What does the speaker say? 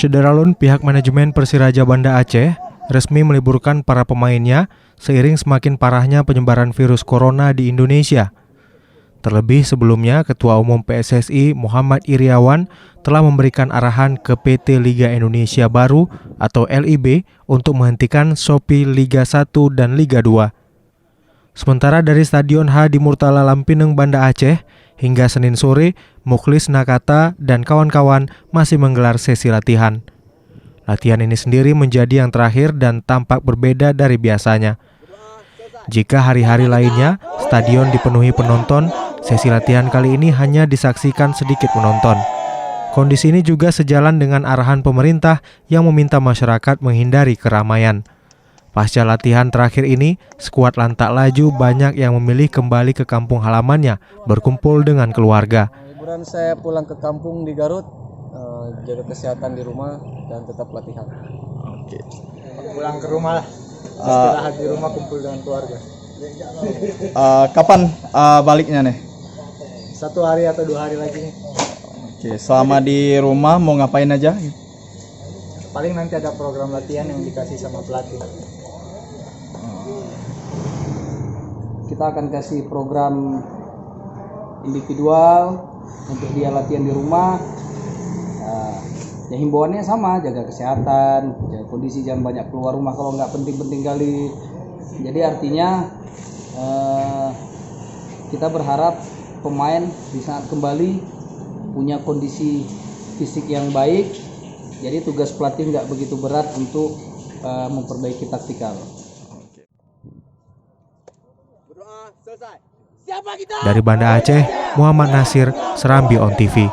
Syederalun, pihak manajemen Persiraja Banda Aceh resmi meliburkan para pemainnya seiring semakin parahnya penyebaran virus corona di Indonesia. Terlebih sebelumnya, Ketua Umum PSSI Muhammad Iriawan telah memberikan arahan ke PT Liga Indonesia Baru atau LIB untuk menghentikan Shopee Liga 1 dan Liga 2. Sementara dari Stadion Hadi Murtala Lampineng Banda Aceh, hingga Senin sore, Mukhlis Nakata dan kawan-kawan masih menggelar sesi latihan. Latihan ini sendiri menjadi yang terakhir dan tampak berbeda dari biasanya. Jika hari-hari lainnya, stadion dipenuhi penonton, sesi latihan kali ini hanya disaksikan sedikit penonton. Kondisi ini juga sejalan dengan arahan pemerintah yang meminta masyarakat menghindari keramaian. Pasca latihan terakhir ini, skuad Lantak Laju banyak yang memilih kembali ke kampung halamannya, berkumpul dengan keluarga. Liburan saya pulang ke kampung di Garut, jaga kesehatan di rumah dan tetap latihan. Oke. Pulang ke rumah lah, istirahat di rumah, kumpul dengan keluarga. Kapan baliknya nih? 1 hari atau 2 hari lagi nih. Oke, selama di rumah mau ngapain aja? Paling nanti ada program latihan yang dikasih sama pelatih. Kita akan kasih program individual untuk dia latihan di rumah. Ya himbauannya sama, jaga kesehatan, jaga kondisi, jangan banyak keluar rumah kalau nggak penting-penting kali. Jadi artinya kita berharap pemain di saat kembali punya kondisi fisik yang baik. Jadi tugas pelatih nggak begitu berat untuk memperbaiki taktikal. Dari Banda Aceh, Muhammad Nasir, Serambi On TV.